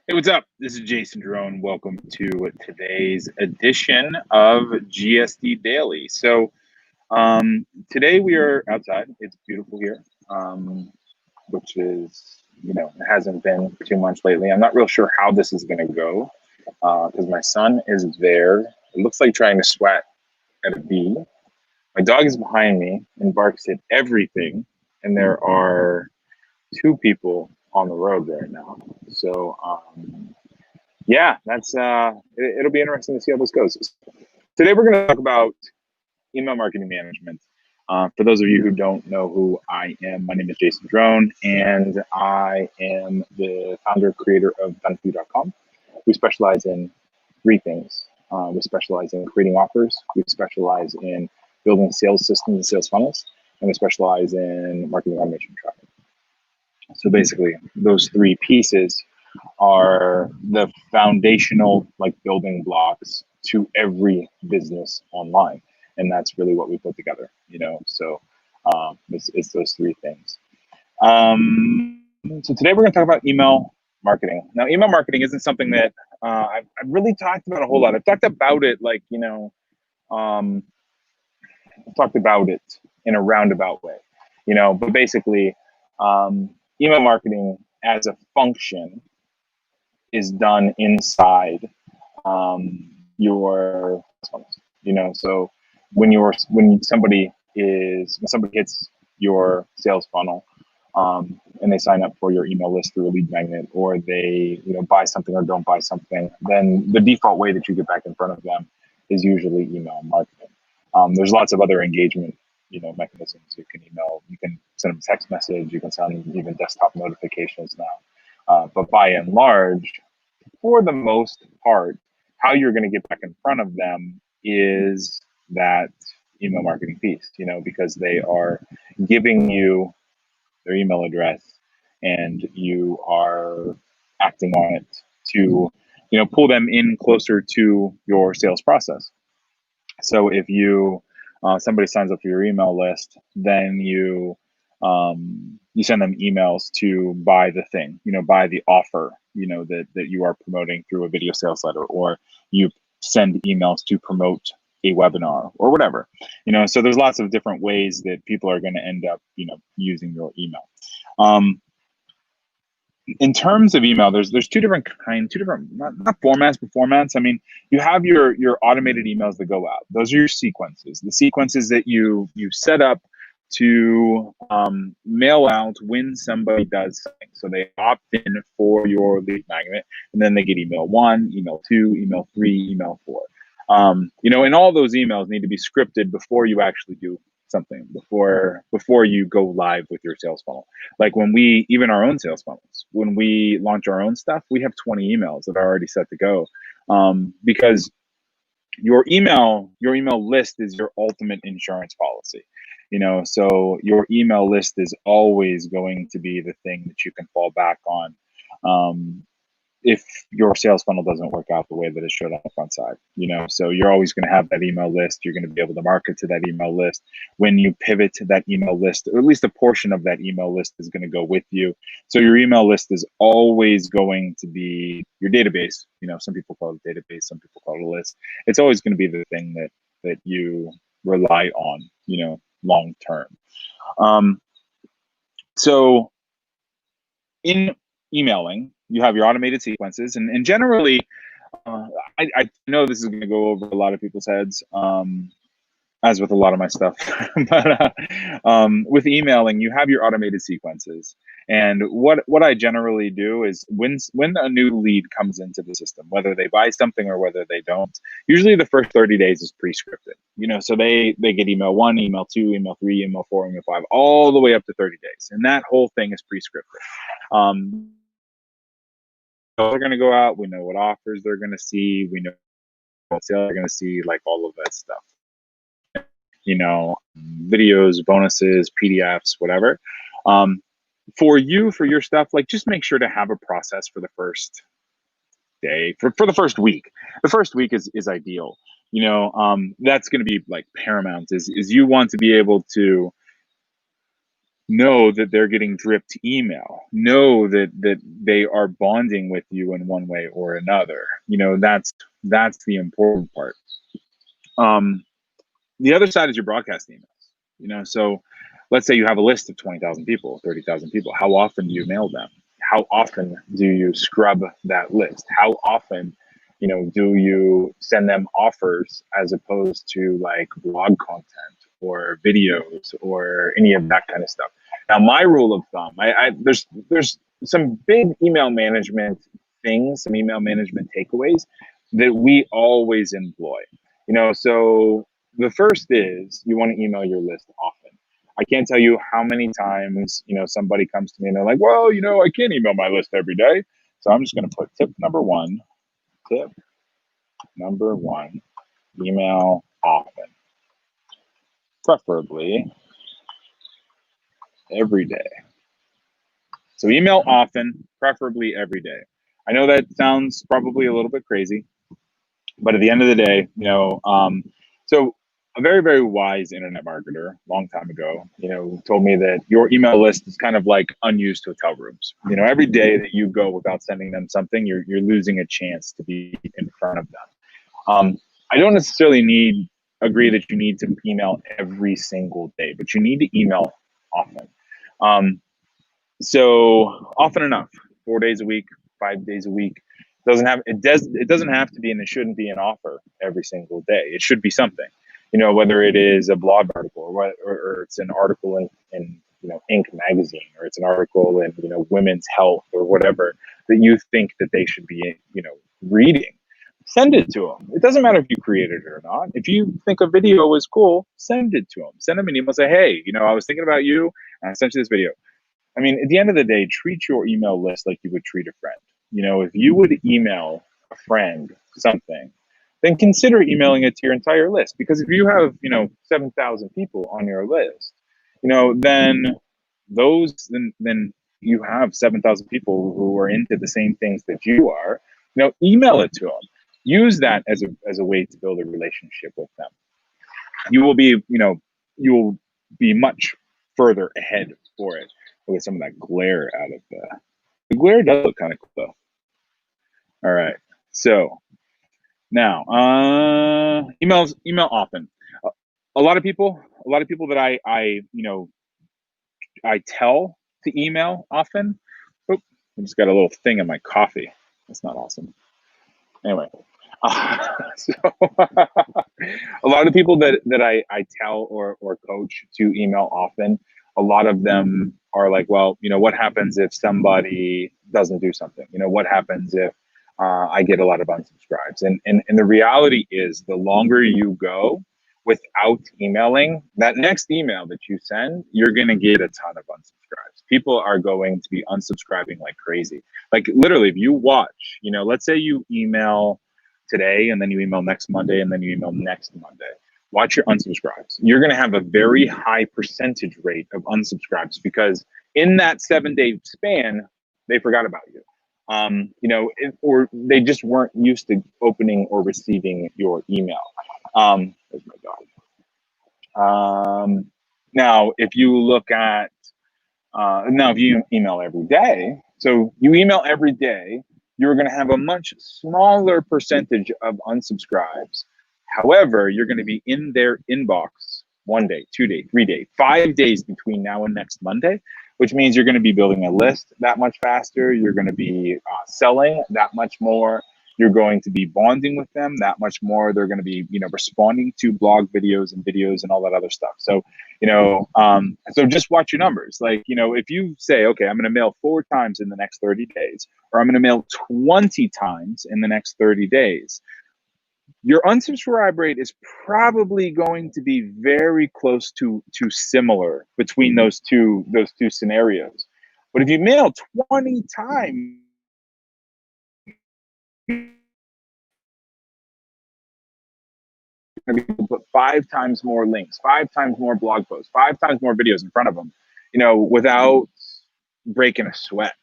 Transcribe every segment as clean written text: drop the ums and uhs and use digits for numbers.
Hey, what's up? This is Jason Drone. Welcome to today's edition of GSD Daily. Today we are outside. It's beautiful here, which is, it hasn't been too much lately. I'm not real sure how this is going to go because my son is there. It looks like trying to swat at a bee. My dog is behind me and barks at everything. And there are two people on the road right now. Yeah, it'll be interesting to see how this goes. Today, we're going to talk about email marketing management. For those of you who don't know who I am, my name is Jason Drone, and I am the founder, creator of DoneForYou.com. We specialize in three things. We specialize in creating offers. We specialize in building sales systems and sales funnels, and we specialize in marketing automation traffic. So basically, those three pieces are the foundational building blocks to every business online, and that's really what we put together. It's those three things. So today we're going to talk about email marketing. Now, email marketing isn't something that I've really talked about a whole lot. I've talked about it I've talked about it in a roundabout way, but basically email marketing as a function is done inside your funnels. So when somebody hits your sales funnel and they sign up for your email list through a lead magnet, or they buy something or don't buy something, then the default way that you get back in front of them is usually email marketing. There's lots of other engagement mechanisms. You can email, you can send them a text message, you can send even desktop notifications now. But by and large, for the most part, how you're going to get back in front of them is that email marketing piece, because they are giving you their email address and you are acting on it to, pull them in closer to your sales process. So if somebody signs up for your email list, then you send them emails to buy the thing, buy the offer, that you are promoting through a video sales letter, or you send emails to promote a webinar or whatever, so there's lots of different ways that people are going to end up, using your email. In terms of email, there's two different not formats, but formats. I mean, you have your automated emails that go out. Those are your sequences, the sequences that you set up to mail out when somebody does something. So they opt in for your lead magnet, and then they get email 1, email 2, email 3, email 4. And all those emails need to be scripted before you actually do something, before you go live with your sales funnel. Like even our own sales funnels, when we launch our own stuff, we have 20 emails that are already set to go, because your email list is your ultimate insurance policy. So your email list is always going to be the thing that you can fall back on if your sales funnel doesn't work out the way that it should on the front side. So you're always going to have that email list. You're going to be able to market to that email list. When you pivot to that email list, or at least a portion of that email list is going to go with you. So your email list is always going to be your database. Some people call it a database, some people call it a list. It's always going to be the thing that you rely on, long term. So in emailing, you have your automated sequences, and generally, I know this is going to go over a lot of people's heads, as with a lot of my stuff. But with emailing, you have your automated sequences, and what I generally do is when a new lead comes into the system, whether they buy something or whether they don't, usually the first 30 days is pre-scripted. So they get email 1, email 2, email 3, email 4, email 5, all the way up to 30 days, and that whole thing is pre-scripted. They're going to go out. We know what offers they're going to see. We know what sales they're going to see, all of that stuff. Videos, bonuses, PDFs, whatever. For your stuff, just make sure to have a process for the first day, for the first week. The first week is ideal. That's going to be paramount. Is you want to be able to know that they're getting dripped email, know that they are bonding with you in one way or another. That's the important part. um the other side is your broadcast emails. So let's say you have a list of 20,000 people, 30,000 people. How often do you mail them? How often do you scrub that list? How often do you send them offers as opposed to like blog content or videos or any of that kind of stuff? Now, my rule of thumb, there's some big email management things, some email management takeaways that we always employ. So the first is you want to email your list often. I can't tell you how many times, somebody comes to me and they're like, well, I can't email my list every day. So I'm just going to put tip number one, email often, preferably every day. So email often, preferably every day. I know that sounds probably a little bit crazy, but at the end of the day, so a very, very wise internet marketer a long time ago, told me that your email list is kind of like unused hotel rooms. Every day that you go without sending them something, you're losing a chance to be in front of them. I don't necessarily agree that you need to email every single day, but you need to email often. So often enough, 4 days a week, 5 days a week. It doesn't have to be, and it shouldn't be an offer every single day. It should be something, whether it is a blog article or it's an article in Inc. magazine, or it's an article in Women's Health or whatever that you think that they should be reading. Send it to them. It doesn't matter if you created it or not. If you think a video is cool, send it to them. Send them an email. Say, hey, I was thinking about you, and I sent you this video. I mean, at the end of the day, treat your email list like you would treat a friend. If you would email a friend something, then consider emailing it to your entire list. Because if you have, 7,000 people on your list, then then you have 7,000 people who are into the same things that you are. Email it to them. Use that as a way to build a relationship with them. You will be much further ahead for it. Look at some of that glare out of the glare does look kind of cool though. All right, so now email often. A lot of people that I tell to email often. Oop, I just got a little thing in my coffee. That's not awesome. Anyway, so a lot of people that I tell or coach to email often, a lot of them are like, well, what happens if somebody doesn't do something? What happens if I get a lot of unsubscribes? And the reality is, the longer you go without emailing, that next email that you send, you're going to get a ton of unsubscribes. People are going to be unsubscribing like crazy. Like literally, if you watch, let's say you email today and then you email next Monday and then you email next Monday, watch your unsubscribes. You're going to have a very high percentage rate of unsubscribes because in that 7-day span, they forgot about you. Or they just weren't used to opening or receiving your email. There's my dog. Now, if you look at, if you email every day, so you email every day, you're going to have a much smaller percentage of unsubscribes. However, you're going to be in their inbox 1 day, 2 day, 3 day, 5 days between now and next Monday, which means you're going to be building a list that much faster. You're going to be selling that much more. You're going to be bonding with them that much more. They're going to be, responding to blog videos and all that other stuff. So, so just watch your numbers. Like, if you say, okay, I'm going to mail 4 times in the next 30 days, or I'm going to mail 20 times in the next 30 days, your unsubscribe rate is probably going to be very close to similar between those two scenarios. But if you mail 20 times, put 5 times more links, 5 times more blog posts, 5 times more videos in front of them, without breaking a sweat.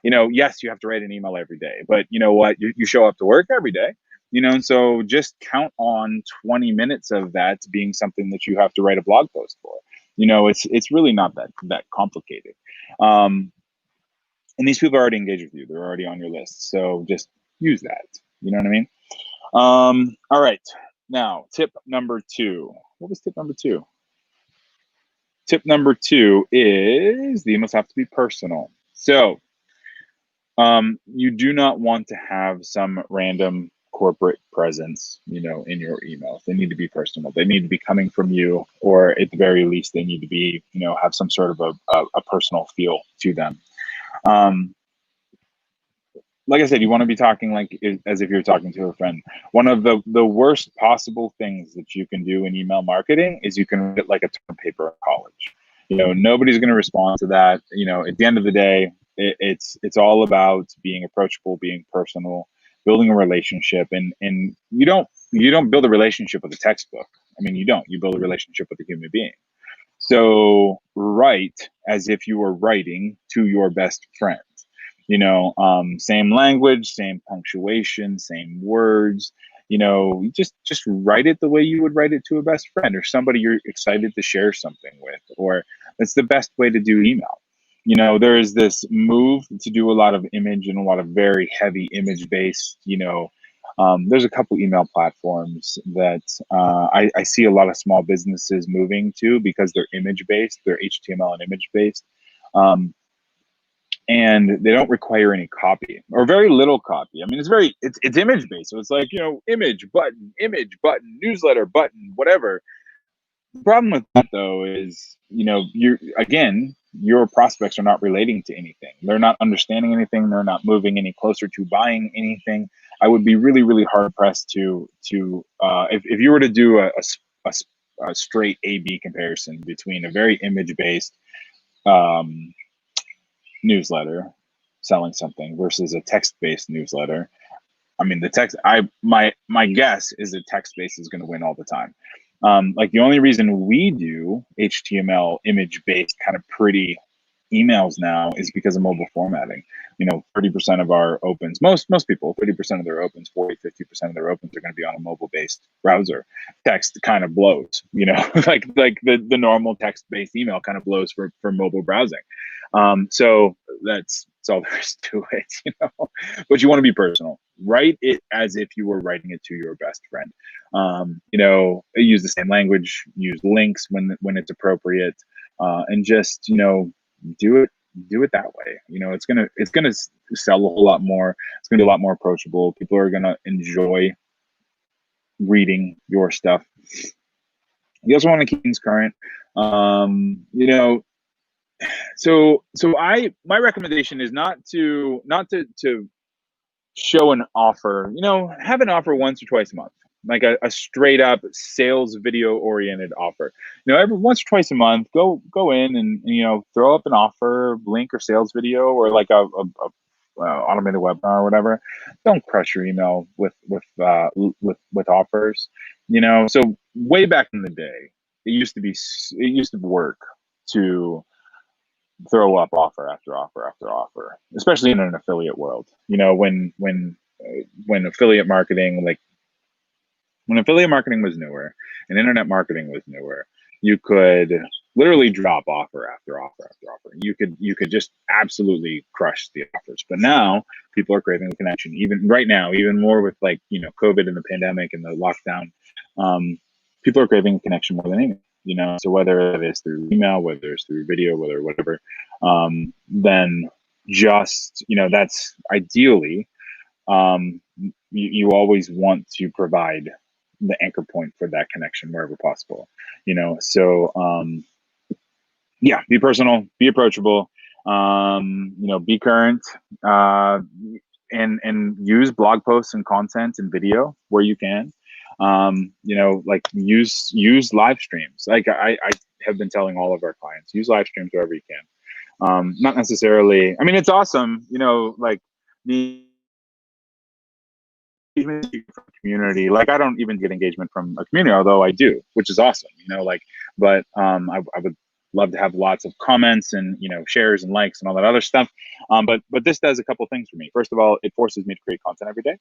Yes, you have to write an email every day, but you know what? You show up to work every day, and so just count on 20 minutes of that being something that you have to write a blog post for. It's really not that complicated. And these people are already engaged with you. They're already on your list. So just use that. You know what I mean? All right. Now, tip number 2. What was tip number 2? Tip number 2 is the emails have to be personal. So you do not want to have some random corporate presence, in your emails. They need to be personal. They need to be coming from you, or at the very least, they need to be, have some sort of a personal feel to them. Like I said, you want to be talking as if you're talking to a friend. One of the worst possible things that you can do in email marketing is you can get like a term paper in college. Nobody's going to respond to that. At the end of the day, it's all about being approachable, being personal, building a relationship, and you don't build a relationship with a textbook. I mean, you build a relationship with a human being. So write as if you were writing to your best friend. Same language, same punctuation, same words. Just write it the way you would write it to a best friend or somebody you're excited to share something with. Or that's the best way to do email. There is this move to do a lot of image and a lot of very heavy image based. There's a couple email platforms that I see a lot of small businesses moving to because they're image based, they're HTML and image based. And they don't require any copy or very little copy. I mean, it's image based. So it's like, image button, newsletter button, whatever. The problem with that though is, your prospects are not relating to anything. They're not understanding anything. They're not moving any closer to buying anything. I would be really, really hard pressed if you were to do a straight A/B comparison between a very image based, newsletter selling something versus a text-based newsletter. I mean, my guess is that text-based is going to win all the time. Like the only reason we do HTML image-based kind of pretty emails now is because of mobile formatting. 30% of our opens, most people, 30% of their opens, 40, 50% of their opens are going to be on a mobile-based browser. Text kind of blows, like the normal text-based email kind of blows for mobile browsing. So that's all there is to it, but you want to be personal. Write it as if you were writing it to your best friend. Use the same language, use links when it's appropriate, and just, do it that way. It's gonna sell a whole lot more. It's gonna be a lot more approachable. People are gonna enjoy reading your stuff. You also want to keep things current. So my recommendation is not to show an offer. Have an offer once or twice a month, like a straight up sales video oriented offer. Every once or twice a month, go in and throw up an offer link or sales video or like a automated webinar or whatever. Don't crush your email with offers. So way back in the day, it used to work to throw up offer after offer after offer, especially in an affiliate world. When affiliate marketing, when affiliate marketing was newer and internet marketing was newer, you could literally drop offer after offer after offer. You could just absolutely crush the offers. But now people are craving a connection. Even right now, even more with COVID and the pandemic and the lockdown, people are craving a connection more than anything. So whether it is through email, whether it's through video, whatever, then just, that's ideally, you always want to provide the anchor point for that connection wherever possible. So yeah, be personal, be approachable, be current, and use blog posts and content and video where you can. Use live streams. Like I have been telling all of our clients, use live streams wherever you can. Not necessarily, I mean, it's awesome, like the from community. Like I don't even get engagement from a community, although I do, which is awesome, but I would love to have lots of comments and shares and likes and all that other stuff. But this does a couple things for me. First of all, it forces me to create content every day.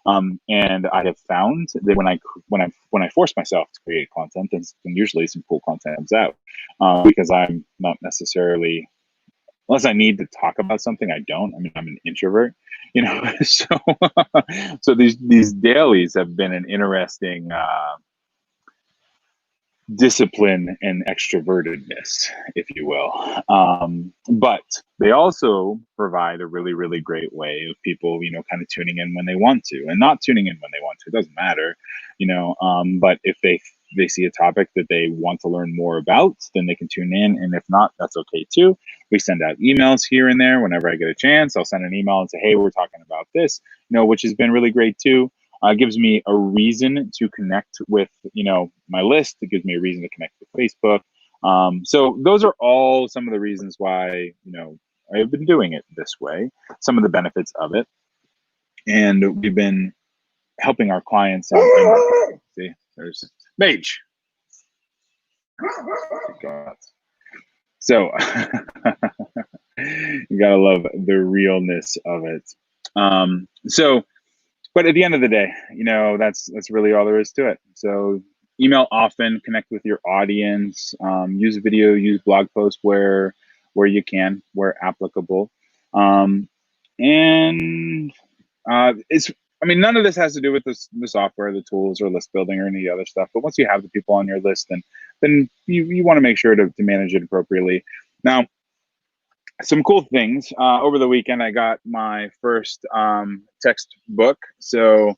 And I have found that when I force myself to create content, then usually some cool content comes out, because I'm not necessarily, unless I need to talk about something, I don't. I mean, I'm an introvert, so so these dailies have been an interesting discipline and extrovertedness, if you will. But they also provide a really, really great way of people, kind of tuning in when they want to and not tuning in when they want to. It doesn't matter, but if they see a topic that they want to learn more about, then they can tune in. And if not, that's okay too. We send out emails here and there whenever I get a chance. I'll send an email and say, hey, we're talking about this, which has been really great too. Gives me a reason to connect with, my list. It gives me a reason to connect with Facebook. So those are all some of the reasons why, I've been doing it this way, some of the benefits of it. And we've been helping our clients. See, there's Mage. So you gotta love the realness of it. But at the end of the day, that's really all there is to it. So email often, connect with your audience, use video, use blog posts where you can, where applicable. None of this has to do with the software, the tools, or list building, or any other stuff. But once you have the people on your list, then you want to make sure to manage it appropriately. Now, some cool things. Over the weekend, I got my first textbook. So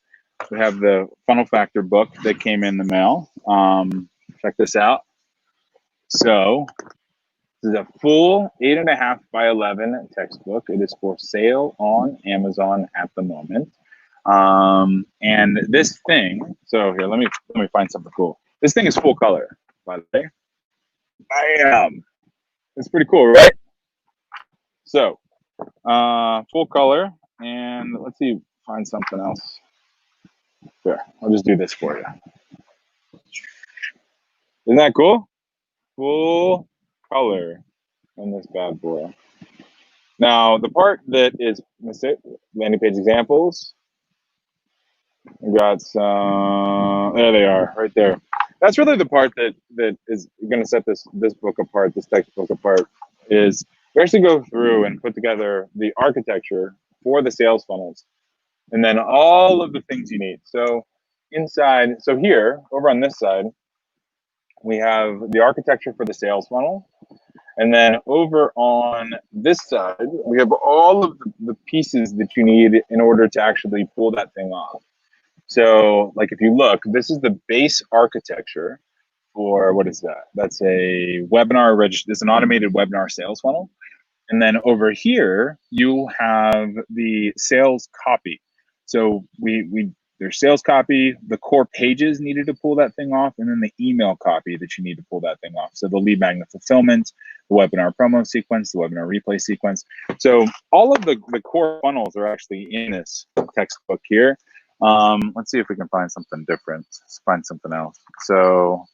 we have the Funnel Factor book that came in the mail. Check this out. So this is a full 8.5 by 11 textbook. It is for sale on Amazon at the moment. And this thing, so here, let me find something cool. This thing is full color, by the way. It's pretty cool, right? So, full color, and let's see, find something else. There, I'll just do this for you. Isn't that cool? Full color in this bad boy. Now, the part that is, let's see, landing page examples. We got some, there they are, right there. That's really the part that is going to set this book apart, this textbook apart, is we actually go through and put together the architecture for the sales funnels, and then all of the things you need. So inside, so here, over on this side, we have the architecture for the sales funnel. And then over on this side, we have all of the pieces that you need in order to actually pull that thing off. So like if you look, this is the base architecture for, what is that? That's a webinar register. It's an automated webinar sales funnel. And then over here, you have the sales copy. So there's sales copy, the core pages needed to pull that thing off, and then the email copy that you need to pull that thing off. So the lead magnet fulfillment, the webinar promo sequence, the webinar replay sequence. So all of the core funnels are actually in this textbook here. Let's see if we can find something different. Let's find something else. So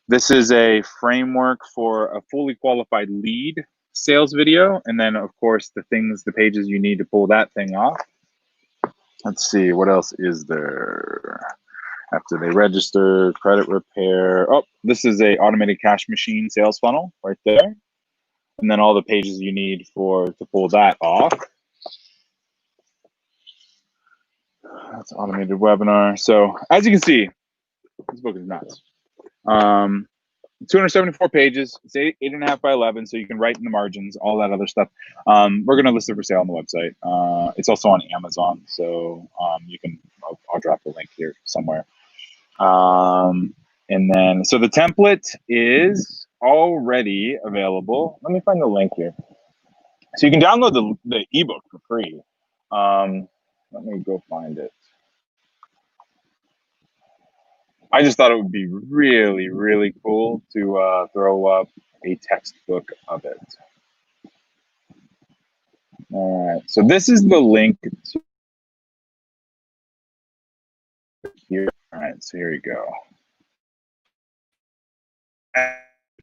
this is a framework for a fully qualified lead sales video. And then of course the pages you need to pull that thing off. Let's see, what else is there? After they register, credit repair. Oh, this is a automated cash machine sales funnel right there. And then all the pages you need to pull that off. That's automated webinar. So as you can see, this book is nuts. 274 pages. It's 8.5 by 11, so you can write in the margins, all that other stuff. We're going to list it for sale on the website. It's also on Amazon, so you can. I'll drop the link here somewhere. And then, so the template is already available. Let me find the link here. So you can download the ebook for free. Let me go find it. I just thought it would be really, really cool to throw up a textbook of it. All right, so this is the link to here. All right, so here you go.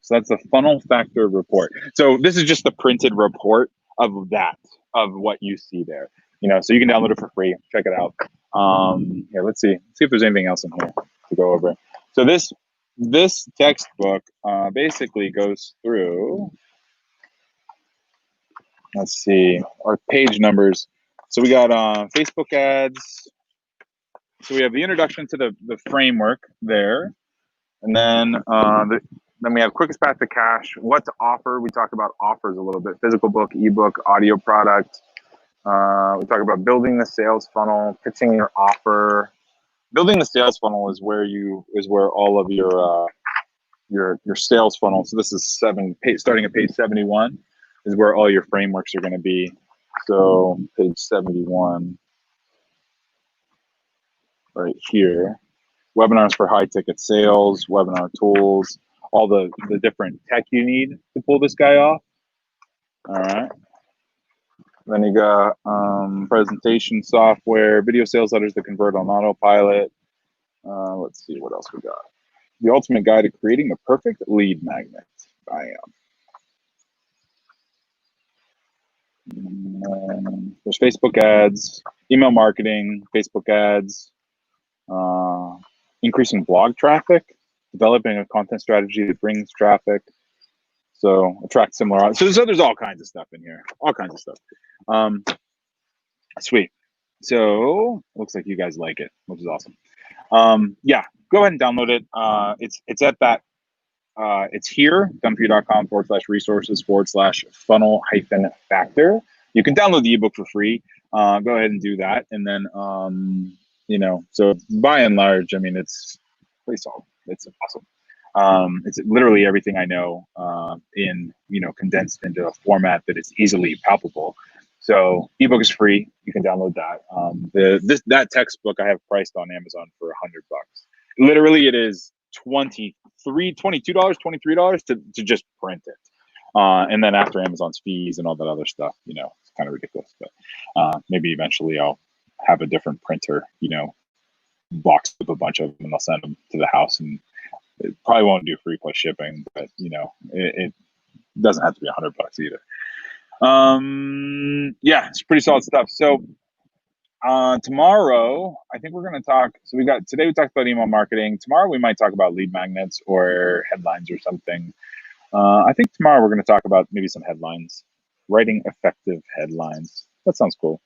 So that's the funnel factor report. So this is just the printed report of that, of what you see there. So you can download it for free. Check it out. Here, let's see if there's anything else in here to go over. So this textbook basically goes through, let's see, our page numbers. So we got Facebook ads. So we have the introduction to the framework there. And then then we have quickest path to cash, what to offer. We talk about offers a little bit, physical book, ebook, audio product. We talk about building the sales funnel, pitching your offer. Building the sales funnel is where all of your sales funnel. So this is starting at page 71 is where all your frameworks are going to be. So page 71 right here. Webinars for high ticket sales, webinar tools, all the different tech you need to pull this guy off. All right. Then you got presentation software, video sales letters that convert on autopilot. Let's see what else we got. The ultimate guide to creating the perfect lead magnet. There's Facebook ads, email marketing, Facebook ads, increasing blog traffic, developing a content strategy that brings traffic. So attract similar. So there's all kinds of stuff in here, all kinds of stuff. Sweet. So looks like you guys like it, which is awesome. Yeah, go ahead and download it. It's at that. It's here, doneforyou.com/resources/funnel-factor. You can download the ebook for free. Go ahead and do that, and then so by and large, I mean it's pretty solid. It's awesome. It's literally everything I know in condensed into a format that is easily palpable. So ebook is free. You can download that. That textbook I have priced on Amazon for $100. Literally, it is $22, $23 to just print it. And then after Amazon's fees and all that other stuff, it's kind of ridiculous. But maybe eventually I'll have a different printer, box up a bunch of them and I'll send them to the house, and it probably won't do free plus shipping, but it doesn't have to be $100 either. Yeah, it's pretty solid stuff. So tomorrow, I think we're going to talk. So today we talked about email marketing. Tomorrow we might talk about lead magnets or headlines or something. I think tomorrow we're going to talk about maybe some headlines, writing effective headlines. That sounds cool.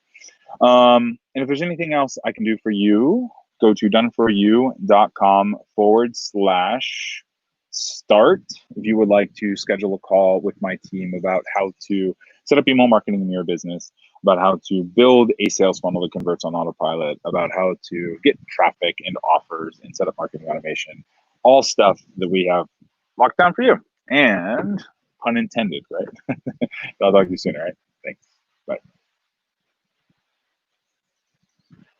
And if there's anything else I can do for you, go to doneforyou.com/start if you would like to schedule a call with my team about how to set up email marketing in your business, about how to build a sales funnel that converts on autopilot, about how to get traffic and offers and set up marketing automation, all stuff that we have locked down for you. And pun intended, right? I'll talk to you soon, all right?